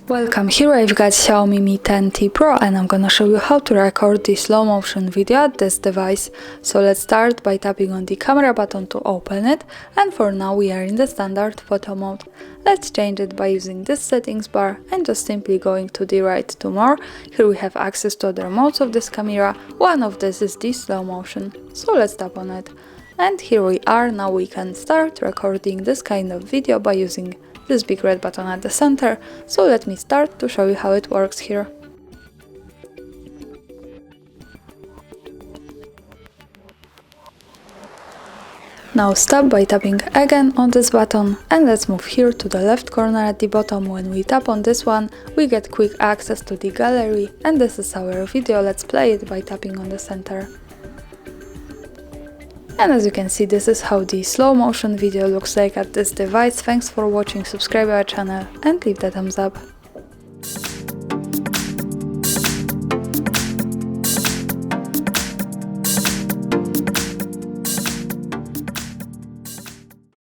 Welcome, here I've got Xiaomi Mi 10T Pro and I'm gonna show you how to record the slow motion video at this device. So let's start by tapping on the camera button to open it, and for now we are in the standard photo mode. Let's change it by using this settings bar and just simply going to the right to more. Here we have access to other modes of this camera. One of this is the slow motion, so let's tap on it. And here we are. Now we can start recording this kind of video by using this big red button at the center, so let me start to show you how it works here. Now stop by tapping again on this button, and let's move here to the left corner at the bottom. When we tap on this one, we get quick access to the gallery, and this is our video. Let's play it by tapping on the center. And as you can see, this is how the slow motion video looks like at this device. Thanks for watching, subscribe our channel and leave the thumbs up.